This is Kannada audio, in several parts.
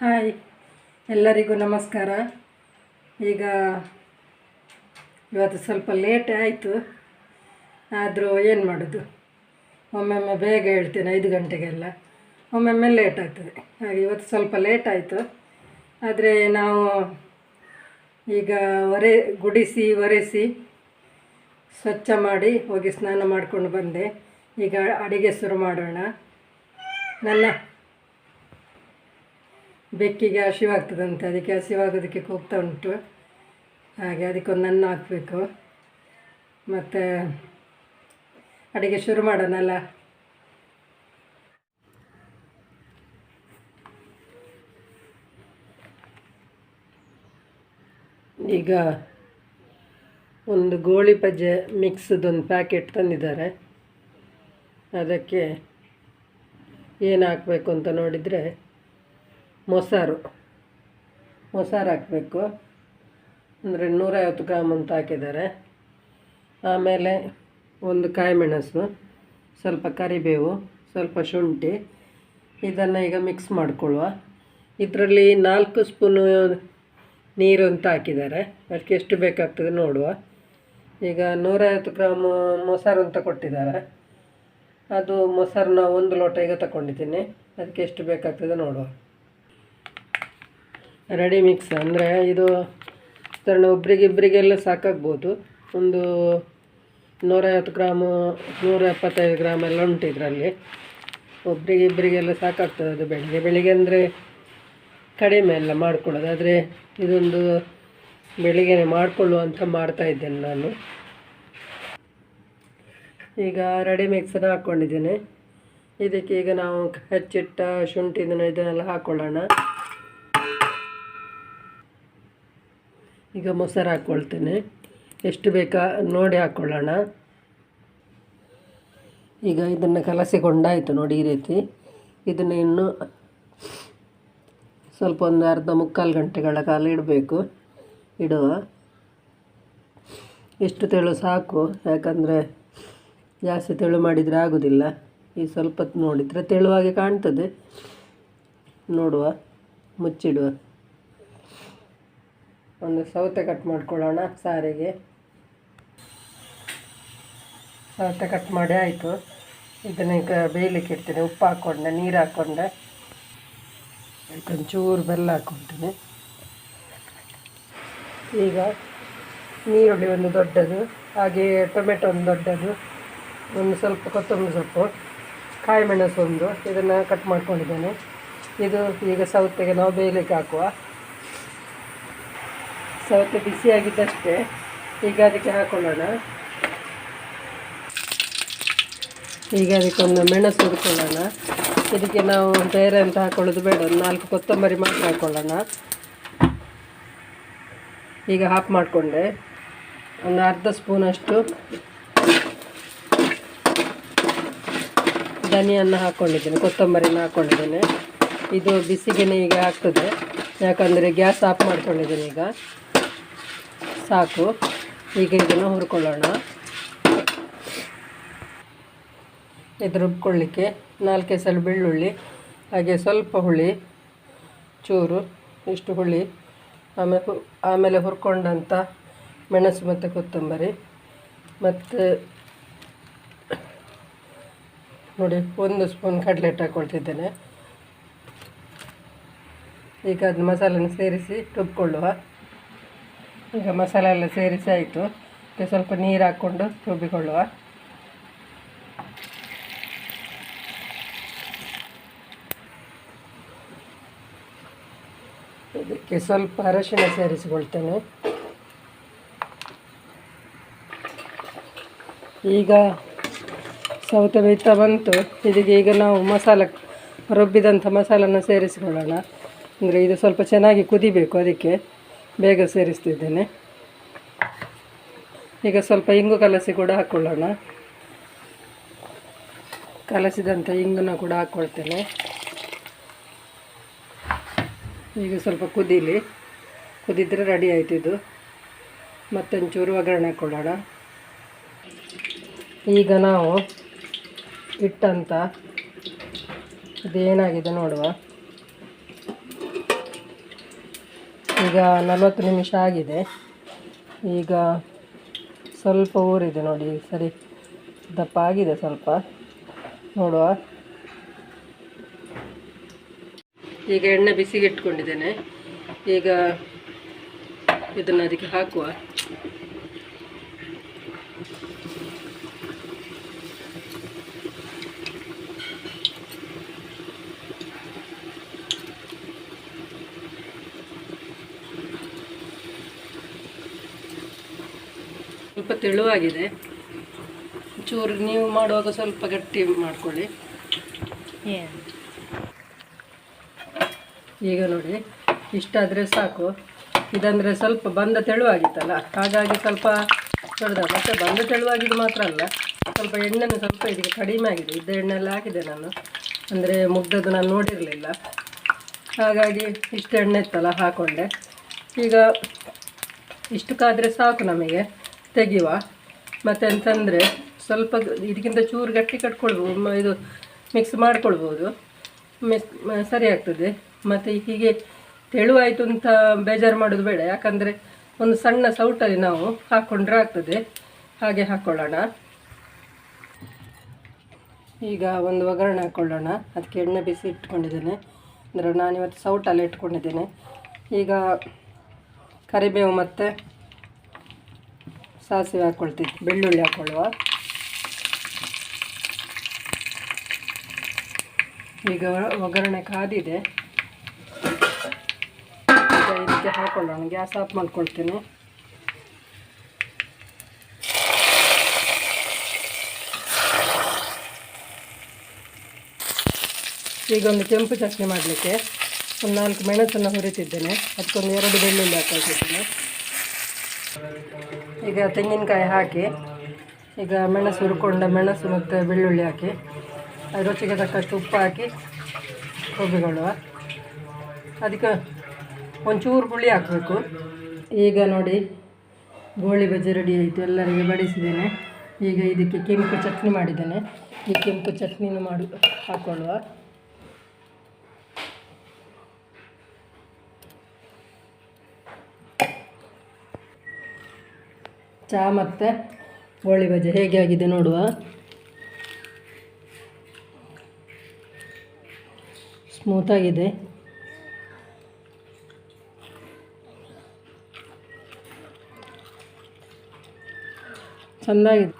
ಹಾಯ್, ಎಲ್ಲರಿಗೂ ನಮಸ್ಕಾರ. ಈಗ ಇವತ್ತು ಸ್ವಲ್ಪ ಲೇಟ್ ಆಯಿತು, ಆದರೂ ಏನು ಮಾಡೋದು, ಒಮ್ಮೊಮ್ಮೆ ಬೇಗ ಹೇಳ್ತೇನೆ 5 ಗಂಟೆಗೆಲ್ಲ, ಒಮ್ಮೊಮ್ಮೆ ಲೇಟ್ ಆಗ್ತದೆ. ಹಾಗೆ ಇವತ್ತು ಸ್ವಲ್ಪ ಲೇಟ್ ಆಯಿತು. ಆದರೆ ನಾವು ಈಗ ಗುಡಿಸಿ ಒರೆಸಿ ಸ್ವಚ್ಛ ಮಾಡಿ ಹೋಗಿ ಸ್ನಾನ ಮಾಡಿಕೊಂಡು ಬಂದೆ. ಈಗ ಅಡಿಗೆ ಶುರು ಮಾಡೋಣ. ನನ್ನ ಬೆಕ್ಕಿಗೆ ಹಸಿವಾಗ್ತದಂತೆ, ಅದಕ್ಕೆ ಹಸಿವಾಗೋದಕ್ಕೆ ಕೂಗ್ತಾ ಉಂಟು. ಹಾಗೆ ಅದಕ್ಕೊಂದು ಅನ್ನ ಹಾಕಬೇಕು. ಮತ್ತು ಅಡಿಗೆ ಶುರು ಮಾಡೋಣಲ್ಲ. ಈಗ ಒಂದು ಗೋಳಿ ಪಜ್ಜೆ ಮಿಕ್ಸ್ದೊಂದು ಪ್ಯಾಕೆಟ್ ತಂದಿದ್ದಾರೆ. ಅದಕ್ಕೆ ಏನು ಹಾಕಬೇಕು ಅಂತ ನೋಡಿದರೆ ಮೊಸರು ಹಾಕಬೇಕು. ಅಂದರೆ 150 ಗ್ರಾಮ್ ಅಂತ ಹಾಕಿದ್ದಾರೆ. ಆಮೇಲೆ ಒಂದು ಕಾಯಿಮೆಣಸು, ಸ್ವಲ್ಪ ಕರಿಬೇವು, ಸ್ವಲ್ಪ ಶುಂಠಿ. ಇದನ್ನು ಈಗ ಮಿಕ್ಸ್ ಮಾಡಿಕೊಳ್ಳುವ. ಇದರಲ್ಲಿ 4 ಸ್ಪೂನು ನೀರು ಅಂತ ಹಾಕಿದ್ದಾರೆ. ಅದಕ್ಕೆ ಎಷ್ಟು ಬೇಕಾಗ್ತದೆ ನೋಡುವ. ಈಗ 150 ಗ್ರಾಮ್ ಮೊಸರು ಅಂತ ಕೊಟ್ಟಿದ್ದಾರೆ. ಅದು ಮೊಸರನ್ನ 1 ಲೋಟ ಈಗ ತಗೊಂಡಿದ್ದೀನಿ. ಅದಕ್ಕೆ ಎಷ್ಟು ಬೇಕಾಗ್ತದೆ ನೋಡುವ. ರೆಡಿ ಮಿಕ್ಸ್ ಅಂದರೆ ಇದು ಒಬ್ರಿಗಿಬ್ಬರಿಗೆಲ್ಲ ಸಾಕಾಗ್ಬೋದು. ಒಂದು 150 ಗ್ರಾಮು 175 ಗ್ರಾಮ್ ಎಲ್ಲ ಉಂಟು ಇದರಲ್ಲಿ. ಒಬ್ರಿಗಿಬ್ಬರಿಗೆಲ್ಲ ಸಾಕಾಗ್ತದೆ. ಅದು ಬೆಳಿಗ್ಗೆ ಅಂದರೆ ಕಡಿಮೆ ಎಲ್ಲ ಮಾಡ್ಕೊಳ್ಳೋದು. ಆದರೆ ಇದೊಂದು ಬೆಳಿಗ್ಗೆ ಮಾಡಿಕೊಳ್ಳುವಂತ ಮಾಡ್ತಾಯಿದ್ದೇನೆ ನಾನು. ಈಗ ರೆಡಿ ಮಿಕ್ಸನ್ನು ಹಾಕ್ಕೊಂಡಿದ್ದೇನೆ. ಇದಕ್ಕೆ ಈಗ ನಾವು ಹೆಚ್ಚಿಟ್ಟ ಶುಂಠಿ ಇದನ್ನೆಲ್ಲ ಹಾಕ್ಕೊಳ್ಳೋಣ. ಈಗ ಮೊಸರು ಹಾಕ್ಕೊಳ್ತೇನೆ. ಎಷ್ಟು ಬೇಕಾ ನೋಡಿ ಹಾಕ್ಕೊಳ್ಳೋಣ. ಈಗ ಇದನ್ನು ಕಲಸಿಕೊಂಡಾಯಿತು ನೋಡಿ, ಈ ರೀತಿ. ಇದನ್ನು ಇನ್ನು ಸ್ವಲ್ಪ ಒಂದು ಅರ್ಧ ಮುಕ್ಕಾಲು ಗಂಟೆಗಳ ಕಾಲ ಇಡುವ. ಎಷ್ಟು ತೆಳು ಸಾಕು, ಯಾಕಂದರೆ ಜಾಸ್ತಿ ತೆಳು ಮಾಡಿದರೆ ಆಗೋದಿಲ್ಲ. ಈ ಸ್ವಲ್ಪ ನೋಡಿದರೆ ತೆಳುವಾಗಿ ಕಾಣ್ತದೆ. ನೋಡುವ, ಮುಚ್ಚಿಡುವ. ಒಂದು ಸೌತೆ ಕಟ್ ಮಾಡ್ಕೊಳ್ಳೋಣ ಸಾರಿಗೆ. ಸೌತೆ ಕಟ್ ಮಾಡಿ ಆಯಿತು. ಇದನ್ನು ಈಗ ಬೇಯಲಿಕ್ಕೆ ಇಡ್ತೀನಿ. ಉಪ್ಪು ಹಾಕ್ಕೊಂಡೆ, ನೀರು ಹಾಕ್ಕೊಂಡೆ, ಒಂಚೂರು ಬೆಲ್ಲ ಹಾಕ್ಕೊಳ್ತೀನಿ. ಈಗ ನೀರುಳ್ಳಿ ಒಂದು ದೊಡ್ಡದು, ಹಾಗೆ ಟೊಮೆಟೊ ಒಂದು ದೊಡ್ಡದು, ಒಂದು ಸ್ವಲ್ಪ ಕೊತ್ತಂಬರಿ ಸೊಪ್ಪು, ಕಾಯಿಮೆಣಸು ಒಂದು, ಇದನ್ನು ಕಟ್ ಮಾಡ್ಕೊಂಡಿದ್ದೇನೆ. ಇದು ಈಗ ಸೌತೆಗೆ ನಾವು ಬೇಯಲಿಕ್ಕೆ ಹಾಕುವ. ಸೌತೆ ಬಿಸಿಯಾಗಿದ್ದಷ್ಟೇ. ಈಗ ಅದಕ್ಕೆ ಹಾಕೊಳ್ಳೋಣ. ಈಗ ಅದಕ್ಕೊಂದು ಮೆಣಸು ಹುರ್ಕೊಳ್ಳೋಣ. ಇದಕ್ಕೆ ನಾವು ಬೇರೆ ಅಂತ ಹಾಕೊಳ್ಳೋದು ಬೇಡ, ಒಂದು 4 ಕೊತ್ತಂಬರಿ ಮಾತ್ರ ಹಾಕ್ಕೊಳ್ಳೋಣ. ಈಗ ಹಾಫ್ ಮಾಡಿಕೊಂಡೆ. ಒಂದು ಅರ್ಧ ಸ್ಪೂನಷ್ಟು ಧನಿಯನ್ನು ಹಾಕ್ಕೊಂಡಿದ್ದೇನೆ, ಕೊತ್ತಂಬರಿನ ಹಾಕ್ಕೊಂಡಿದ್ದೇನೆ. ಇದು ಬಿಸಿಗೆ ಈಗ ಆಗ್ತದೆ, ಯಾಕಂದರೆ ಗ್ಯಾಸ್ ಆಫ್ ಮಾಡ್ಕೊಂಡಿದ್ದೇನೆ. ಈಗ ಸಾಕು. ಈಗ ಇದನ್ನು ಹುರ್ಕೊಳ್ಳೋಣ. ಇದು ರುಬ್ಕೊಳ್ಳಿಕ್ಕೆ 4 ಎಸಳು ಬೆಳ್ಳುಳ್ಳಿ, ಹಾಗೆ ಸ್ವಲ್ಪ ಹುಳಿ, ಚೂರು ಇಷ್ಟು ಹುಳಿ, ಆಮೇಲೆ ಹುರ್ಕೊಂಡಂಥ ಮೆಣಸು ಮತ್ತು ಕೊತ್ತಂಬರಿ, ಮತ್ತು ನೋಡಿ 1 ಸ್ಪೂನ್ ಕಡಲೆ ಹಿಟ್ಟು ಹಾಕ್ಕೊಳ್ತಿದ್ದೇನೆ. ಈಗ ಅದು ಮಸಾಲೆನ ಸೇರಿಸಿ ರುಬ್ಕೊಳ್ಳುವ. ಈಗ ಮಸಾಲೆ ಎಲ್ಲ ಸೇರಿಸಿ ಆಯಿತು. ಈಗ ಸ್ವಲ್ಪ ನೀರು ಹಾಕ್ಕೊಂಡು ರುಬ್ಬಿಕೊಳ್ಳುವ. ಇದಕ್ಕೆ ಸ್ವಲ್ಪ ಅರಶಿನ ಸೇರಿಸಿಕೊಳ್ತೇನೆ. ಈಗ ಸೌತೆ ಬೇಯ್ತಾ ಬಂತು. ಇದಕ್ಕೆ ಈಗ ನಾವು ರುಬ್ಬಿದಂಥ ಮಸಾಲನ್ನು ಸೇರಿಸಿಕೊಳ್ಳೋಣ. ಅಂದರೆ ಇದು ಸ್ವಲ್ಪ ಚೆನ್ನಾಗಿ ಕುದಿಬೇಕು, ಅದಕ್ಕೆ ಬೇಗ ಸೇರಿಸ್ತಿದ್ದೇನೆ. ಈಗ ಸ್ವಲ್ಪ ಇಂಗು ಕಲಸಿ ಕೂಡ ಹಾಕ್ಕೊಳ್ಳೋಣ. ಕಲಸಿದಂಥ ಇಂಗನ್ನು ಕೂಡ ಹಾಕ್ಕೊಳ್ತೇನೆ. ಈಗ ಸ್ವಲ್ಪ ಕುದಿದ್ರೆ ರೆಡಿ ಆಯಿತು ಇದು. ಮತ್ತೊಂಚೂರು ಒಗ್ಗರಣೆ ಹಾಕ್ಕೊಳ್ಳೋಣ. ಈಗ ನಾವು ಇಟ್ಟಂಥ ಇದೇನಾಗಿದೆ ನೋಡುವ. ಈಗ 40 ನಿಮಿಷ ಆಗಿದೆ. ಈಗ ಸ್ವಲ್ಪ ಊರಿದೆ ನೋಡಿ, ಸರಿ ದಪ್ಪ ಆಗಿದೆ ಸ್ವಲ್ಪ, ನೋಡುವ. ಈಗ ಎಣ್ಣೆ ಬಿಸಿಗೆ ಇಟ್ಕೊಂಡಿದ್ದೇನೆ. ಈಗ ಇದನ್ನು ಅದಕ್ಕೆ ಹಾಕುವ. ಸ್ವಲ್ಪ ತೆಳುವಾಗಿದೆ, ಚೂರು ನೀವು ಮಾಡುವಾಗ ಸ್ವಲ್ಪ ಗಟ್ಟಿ ಮಾಡ್ಕೊಳ್ಳಿ. ಈಗ ನೋಡಿ ಇಷ್ಟಾದರೆ ಸಾಕು. ಇದಂದರೆ ಸ್ವಲ್ಪ ಬಂದ ತೆಳುವಾಗಿತ್ತಲ್ಲ, ಹಾಗಾಗಿ ಸ್ವಲ್ಪ ದೊಡ್ಡದ. ಮತ್ತು ಬಂದ ತೆಳುವಾಗಿದ್ದು ಮಾತ್ರ ಅಲ್ಲ, ಸ್ವಲ್ಪ ಎಣ್ಣೆನೂ ಸ್ವಲ್ಪ ಇದಕ್ಕೆ ಕಡಿಮೆ ಆಗಿದೆ. ಇದ್ದ ಎಣ್ಣೆ ಎಲ್ಲ ಹಾಕಿದೆ ನಾನು, ಅಂದರೆ ಮುಗ್ದದ್ದು ನಾನು ನೋಡಿರಲಿಲ್ಲ, ಹಾಗಾಗಿ ಇಷ್ಟು ಎಣ್ಣೆ ಇತ್ತಲ್ಲ ಹಾಕ್ಕೊಂಡೆ. ಈಗ ಇಷ್ಟು ಕಾದರೆ ಸಾಕು ನಮಗೆ, ತೆಗೆಯುವ. ಮತ್ತು ಅಂತಂದರೆ ಸ್ವಲ್ಪ ಇದಕ್ಕಿಂತ ಚೂರು ಗಟ್ಟಿ ಕಟ್ಕೊಳ್ಬೋದು, ಇದು ಮಿಕ್ಸ್ ಮಾಡ್ಕೊಳ್ಬೋದು, ಸರಿ ಆಗ್ತದೆ. ಮತ್ತು ಹೀಗೆ ತೆಳುವಾಯಿತು ಅಂತ ಬೇಜಾರು ಮಾಡೋದು ಬೇಡ, ಯಾಕಂದರೆ ಒಂದು ಸಣ್ಣ ಸೌಟಲ್ಲಿ ನಾವು ಹಾಕ್ಕೊಂಡ್ರೆ ಆಗ್ತದೆ, ಹಾಗೆ ಹಾಕ್ಕೊಳ್ಳೋಣ. ಈಗ ಒಂದು ಒಗ್ಗರಣೆ ಹಾಕ್ಕೊಳ್ಳೋಣ. ಅದಕ್ಕೆ ಎಣ್ಣೆ ಬಿಸಿ ಇಟ್ಕೊಂಡಿದ್ದೇನೆ, ಅಂದರೆ ನಾನಿವತ್ತು ಸೌಟಲ್ಲಿ ಇಟ್ಕೊಂಡಿದ್ದೇನೆ. ಈಗ ಕರಿಬೇವು ಮತ್ತು ಸಾಸಿವೆ ಹಾಕ್ಕೊಳ್ತೀನಿ, ಬೆಳ್ಳುಳ್ಳಿ ಹಾಕ್ಕೊಳ್ಳುವ. ಈಗ ಒಗ್ಗರಣೆ ಕಾದಿದೆ, ಈಗ ಇದಕ್ಕೆ ಹಾಕ್ಕೊಳ್ಳೋಣ. ಗ್ಯಾಸ್ ಆಫ್ ಮಾಡ್ಕೊಳ್ತೇನೆ. ಈಗ ಒಂದು ಕೆಂಪು ಚಟ್ನಿ ಮಾಡಲಿಕ್ಕೆ ಒಂದು 4 ಮೆಣಸನ್ನು ಹುರಿತಿದ್ದೇನೆ, ಅದಕ್ಕೊಂದು 2 ಬೆಳ್ಳುಳ್ಳಿ ಹಾಕ್ಕೊಳ್ತಿದ್ದೇನೆ. ಈಗ ತೆಂಗಿನಕಾಯಿ ಹಾಕಿ, ಈಗ ಮೆಣಸು ಹುರ್ಕೊಂಡ ಮೆಣಸು ಮತ್ತು ಬೆಳ್ಳುಳ್ಳಿ ಹಾಕಿ, ಅದು ರುಚಿಗೆ ತಕ್ಕಷ್ಟು ಉಪ್ಪು ಹಾಕಿ ರುಬ್ಬಿಕೊಳ್ಳುವ. ಅದಕ್ಕೆ ಒಂಚೂರು ಹುಳಿ ಹಾಕಬೇಕು. ಈಗ ನೋಡಿ ಗೋಳಿ ಬಜ್ಜಿ ರೆಡಿ ಆಯಿತು, ಎಲ್ಲರಿಗೆ ಬಡಿಸಿದ್ದೇನೆ. ಈಗ ಇದಕ್ಕೆ ಕೆಂಪು ಚಟ್ನಿ ಮಾಡಿದ್ದೇನೆ, ಈ ಕೆಂಪು ಚಟ್ನಿನೂ ಹಾಕ್ಕೊಳ್ಳುವ. ಚಹಾ ಮತ್ತು ಗೋಳಿ ಬಜ್ಜಿ ಹೇಗೆ ಆಗಿದೆ ನೋಡುವ. ಸ್ಮೂತಾಗಿದೆ, ಚೆಂದಾಗಿದೆ.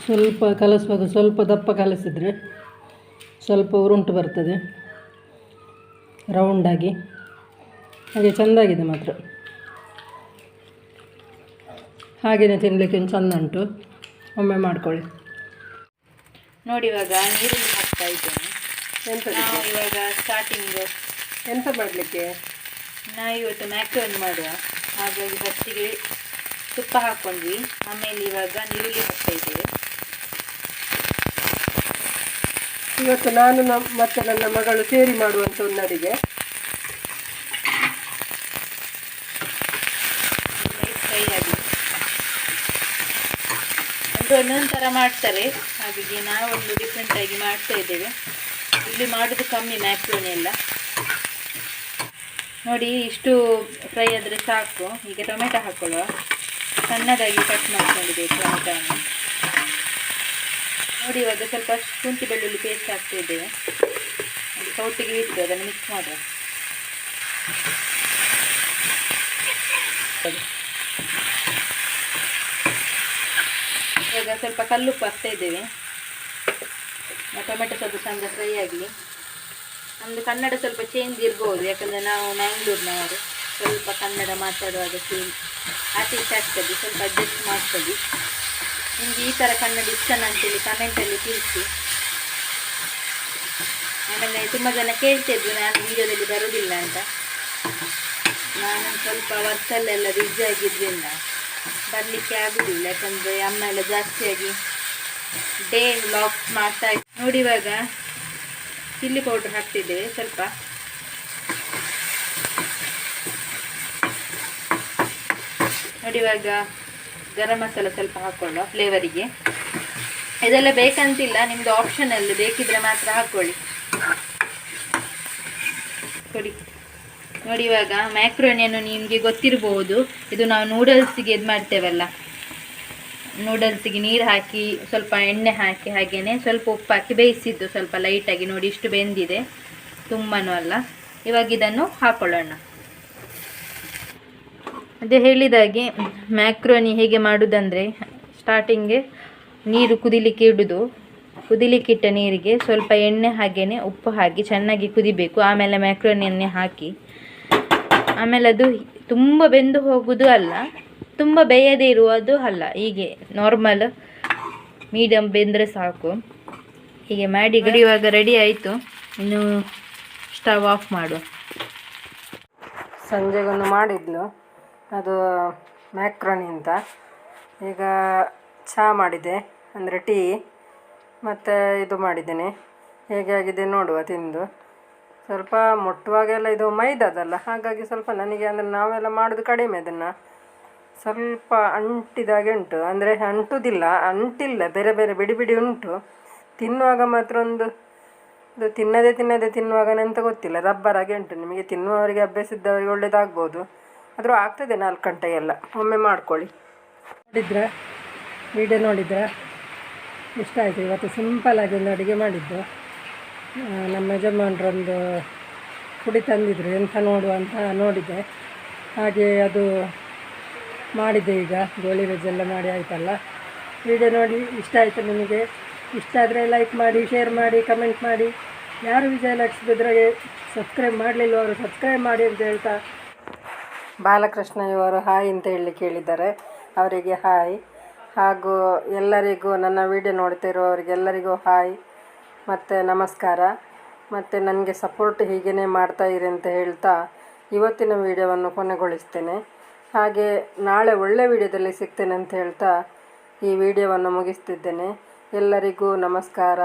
ಸ್ವಲ್ಪ ಕಲಸುವಾಗ ಸ್ವಲ್ಪ ದಪ್ಪ ಕಲಸಿದರೆ ಸ್ವಲ್ಪ ಉರುಂಟು ಬರ್ತದೆ ರೌಂಡಾಗಿ, ಹಾಗೆ ಚೆಂದಾಗಿದೆ. ಮಾತ್ರ ಹಾಗೆಯೇ ತಿನ್ನಲಿಕ್ಕೆ ಒಂದು ಚೆಂದ ಉಂಟು, ಒಮ್ಮೆ ಮಾಡ್ಕೊಳ್ಳಿ ನೋಡಿ. ಇವಾಗ ನೀರುಳ್ಳಿ ಹಾಕ್ತಾ ಇದ್ದೇನೆ. ನಾವು ಇವಾಗ ಸ್ಟಾರ್ಟಿಂಗ್ ಎಂತ ಮಾಡಲಿಕ್ಕೆ, ನಾವು ಇವತ್ತು ಮ್ಯಾಕ್ರೋನಿ ಮಾಡುವ, ಹಾಗಾಗಿ ಫಸ್ಟಿಗೆ ತುಪ್ಪ ಹಾಕ್ಕೊಂಡ್ವಿ, ಆಮೇಲೆ ಇವಾಗ ನೀರುಳ್ಳಿ ಹಾಕ್ತಾ ಇದ್ದೇವೆ. ಇವತ್ತು ನಾನು ಮತ್ತು ನನ್ನ ಮಗಳು ಸೇರಿ ಮಾಡುವಂಥ ಒಂದು ಅಡಿಗೆ. ಫ್ರೈ ಆಗಿ ಅಂದರೆ ಒಂದೊಂದು ಥರ ಮಾಡ್ತಾರೆ, ಹಾಗಾಗಿ ನಾವೊಂದು ಡಿಫ್ರೆಂಟಾಗಿ ಮಾಡ್ತಾ ಇದ್ದೇವೆ. ಇಲ್ಲಿ ಮಾಡೋದು ಕಮ್ಮಿ ಮ್ಯಾಕ್ರೋನಿ ಎಲ್ಲ. ನೋಡಿ ಇಷ್ಟು ಫ್ರೈ ಆದರೆ ಸಾಕು. ಈಗ ಟೊಮೆಟೊ ಹಾಕ್ಕೊಳ್ಳುವ. ಸಣ್ಣದಾಗಿ ಕಟ್ ಮಾಡ್ಕೊಂಡಿದ್ದೇವೆ ಟೊಮೆಟೊವನ್ನು. ನೋಡಿ ಇವಾಗ ಸ್ವಲ್ಪ ಶುಂಠಿ ಬೆಳ್ಳುಳ್ಳಿ ಪೇಸ್ಟ್ ಹಾಕ್ತಾ ಇದ್ದೇವೆ, ಅದು ಸೌಟಿಗೆ ಇಟ್ಟು ಅದನ್ನು ಮಿಕ್ಸ್ ಮಾಡುವ. ಇವಾಗ ಸ್ವಲ್ಪ ಕಲ್ಲುಪ್ಪು ಹಾಕ್ತಾ ಇದ್ದೇವೆ. ಟೊಮೆಟೊ ಸ್ವಲ್ಪ ಚಂದ ಫ್ರೈ ಆಗಲಿ. ನಮ್ಮದು ಕನ್ನಡ ಸ್ವಲ್ಪ ಚೇಂಜ್ ಇರ್ಬೋದು, ಯಾಕಂದರೆ ನಾವು ಮ್ಯಾಂಗ್ಳೂರಿನವರು, ಸ್ವಲ್ಪ ಕನ್ನಡ ಮಾತಾಡುವಾಗ ಚೇಂಜ್ ಆರ್ಟಿಸ್ಟ್ ಆಗ್ತದೆ, ಸ್ವಲ್ಪ ಅಡ್ಜಸ್ಟ್ ಮಾಡ್ತದೆ. ನಿಮಗೆ ಈ ಥರ ಕನ್ನಡ ಇಷ್ಟನ ಅಂತೇಳಿ ಕಮೆಂಟಲ್ಲಿ ತಿಳಿಸಿ. ಆಮೇಲೆ ತುಂಬ ಜನ ಕೇಳ್ತಿದ್ರು ನಾನು ವೀಡಿಯೋದಲ್ಲಿ ಬರೋದಿಲ್ಲ ಅಂತ. ನಾನು ಸ್ವಲ್ಪ ವರ್ಕಲ್ಲೆಲ್ಲ ಬ್ಯುಸಿ ಆಗಿದ್ದರಿಂದ ಬರಲಿಕ್ಕೆ ಆಗೋದಿಲ್ಲ, ಯಾಕಂದರೆ ಅಮ್ಮ ಎಲ್ಲ ಜಾಸ್ತಿಯಾಗಿ ಡೇ ವ್ಲಾಗ್ಸ್ ಮಾಡ್ತಾ ಇದ್ದೆ. ನೋಡಿ ಇವಾಗ ಚಿಲ್ಲಿ ಪೌಡ್ರ್ ಹಾಕ್ತಿದ್ದೇವೆ ಸ್ವಲ್ಪ. ನೋಡಿ ಇವಾಗ ಗರಂ ಮಸಾಲ ಸ್ವಲ್ಪ ಹಾಕ್ಕೊಳ್ಳುವ ಫ್ಲೇವರಿಗೆ. ಇದೆಲ್ಲ ಬೇಕಂತಿಲ್ಲ, ನಿಮ್ಮದು ಆಪ್ಷನಲ್ಲಿ, ಬೇಕಿದ್ರೆ ಮಾತ್ರ ಹಾಕ್ಕೊಳ್ಳಿ. ಕೊಡಿ ನೋಡಿ. ಇವಾಗ ಮ್ಯಾಕ್ರೋನಿಯನ್ನು ನಿಮಗೆ ಗೊತ್ತಿರ್ಬೋದು, ಇದು ನಾವು ನೂಡಲ್ಸಿಗೆ ಇದು ಮಾಡ್ತೇವಲ್ಲ, ನೂಡಲ್ಸಿಗೆ ನೀರು ಹಾಕಿ ಸ್ವಲ್ಪ ಎಣ್ಣೆ ಹಾಕಿ ಹಾಗೆಯೇ ಸ್ವಲ್ಪ ಉಪ್ಪು ಹಾಕಿ ಬೇಯಿಸಿದ್ದು, ಸ್ವಲ್ಪ ಲೈಟಾಗಿ ನೋಡಿ ಇಷ್ಟು ಬೆಂದಿದೆ, ತುಂಬನೂ ಅಲ್ಲ. ಇವಾಗ ಇದನ್ನು ಹಾಕೊಳ್ಳೋಣ. ಅದೇ ಹೇಳಿದಾಗೆ ಮ್ಯಾಕ್ರೋನಿ ಹೇಗೆ ಮಾಡೋದಂದರೆ, ಸ್ಟಾರ್ಟಿಂಗ್ಗೆ ನೀರು ಕುದಿಲಿಕ್ಕೆ ಇಡೋದು, ಕುದಿಲಿಕ್ಕಿಟ್ಟ ನೀರಿಗೆ ಸ್ವಲ್ಪ ಎಣ್ಣೆ ಹಾಗೆಯೇ ಉಪ್ಪು ಹಾಕಿ ಚೆನ್ನಾಗಿ ಕುದಿಬೇಕು. ಆಮೇಲೆ ಮ್ಯಾಕ್ರೋನಿಯನ್ನೇ ಹಾಕಿ, ಆಮೇಲೆ ಅದು ತುಂಬ ಬೆಂದು ಹೋಗೋದು ಅಲ್ಲ, ತುಂಬ ಬೇಯದೇ ಇರುವುದು ಅಲ್ಲ, ಹೀಗೆ ನಾರ್ಮಲ್ ಮೀಡಿಯಮ್ ಬೆಂದರೆ ಸಾಕು. ಹೀಗೆ ಮಾಡಿ ಇವಾಗ ರೆಡಿ ಆಯಿತು. ಇನ್ನು ಸ್ಟವ್ ಆಫ್ ಮಾಡುವ. ಸಂಜೆಗೊಂದು ಮಾಡಿದ್ಲು ಅದು ಮ್ಯಾಕ್ರೋನಿ ಅಂತ. ಈಗ ಚಹಾ ಮಾಡಿದೆ, ಅಂದರೆ ಟೀ, ಮತ್ತು ಇದು ಮಾಡಿದ್ದೇನೆ. ಹೇಗೆ ಆಗಿದೆ ನೋಡುವ ತಿಂದು. ಸ್ವಲ್ಪ ಮುಟ್ಟುವಾಗೆಲ್ಲ ಇದು ಮೈದಾದಲ್ಲ, ಹಾಗಾಗಿ ಸ್ವಲ್ಪ ನನಗೆ, ಅಂದರೆ ನಾವೆಲ್ಲ ಮಾಡೋದು ಕಡಿಮೆ ಅದನ್ನು, ಸ್ವಲ್ಪ ಅಂಟಿದಾಗೆ ಉಂಟು, ಅಂದರೆ ಅಂಟಿಲ್ಲ, ಬೇರೆ ಬೇರೆ ಬಿಡಿ ಬಿಡಿ ಉಂಟು. ತಿನ್ನುವಾಗ ಮಾತ್ರ ಒಂದು ಇದು ತಿನ್ನದೇ ತಿನ್ನುವಾಗ ಅಂತ ಗೊತ್ತಿಲ್ಲ, ರಬ್ಬರಾಗೆ ಉಂಟು. ನಿಮಗೆ ತಿನ್ನುವವರಿಗೆ, ಅಭ್ಯಾಸ ಇದ್ದವರಿಗೆ ಒಳ್ಳೇದಾಗ್ಬೋದು, ಆದರೂ ಆಗ್ತದೆ 4 ಗಂಟೆಗೆಲ್ಲ. ಒಮ್ಮೆ ಮಾಡ್ಕೊಳ್ಳಿ. ವಿಡಿಯೋ ನೋಡಿದ್ರೆ ಇಷ್ಟ ಆಯಿತು. ಇವತ್ತು ಸಿಂಪಲ್ಲಾಗಿ ಒಂದು ಅಡುಗೆ ಮಾಡಿದ್ದು. ನಮ್ಮ ಯಜಮಾನ್ರೊಂದು ಪುಡಿ ತಂದಿದ್ರು, ಎಂಥ ನೋಡುವ ಅಂತ ನೋಡಿದ್ದೆ, ಹಾಗೆ ಅದು ಮಾಡಿದ್ದೆ. ಈಗ ಗೋಳಿ ವೆಜ್ಜೆಲ್ಲ ಮಾಡಿ ಆಯಿತಲ್ಲ. ವಿಡಿಯೋ ನೋಡಿ ಇಷ್ಟ ಆಯಿತು ನಿಮಗೆ, ಇಷ್ಟ ಆದರೆ ಲೈಕ್ ಮಾಡಿ, ಶೇರ್ ಮಾಡಿ, ಕಮೆಂಟ್ ಮಾಡಿ. ಯಾರು ವಿಜಯಲಕ್ಷ್ಮಿದ್ರಾಗೆ ಸಬ್ಸ್ಕ್ರೈಬ್ ಮಾಡಲಿಲ್ಲ ಅವರು ಸಬ್ಸ್ಕ್ರೈಬ್ ಮಾಡಿ ಅಂತ ಹೇಳ್ತಾ, ಬಾಲಕೃಷ್ಣ ಇವರು ಹಾಯ್ ಅಂತ ಹೇಳಿ ಕೇಳಿದ್ದಾರೆ, ಅವರಿಗೆ ಹಾಯ್. ಹಾಗೂ ಎಲ್ಲರಿಗೂ, ನನ್ನ ವಿಡಿಯೋ ನೋಡ್ತಿರುವವರಿಗೆಲ್ಲರಿಗೂ ಹಾಯ್ ಮತ್ತು ನಮಸ್ಕಾರ. ಮತ್ತು ನನಗೆ ಸಪೋರ್ಟ್ ಹೀಗೇ ಮಾಡ್ತಾಯಿರಿ ಅಂತ ಹೇಳ್ತಾ ಇವತ್ತಿನ ವಿಡಿಯೋವನ್ನು ಕೊನೆಗೊಳಿಸ್ತೇನೆ. ಹಾಗೆ ನಾಳೆ ಒಳ್ಳೆ ವಿಡಿಯೋದಲ್ಲಿ ಸಿಗ್ತೇನೆ ಅಂತ ಹೇಳ್ತಾ ಈ ವಿಡಿಯೋವನ್ನು ಮುಗಿಸ್ತಿದ್ದೇನೆ. ಎಲ್ಲರಿಗೂ ನಮಸ್ಕಾರ.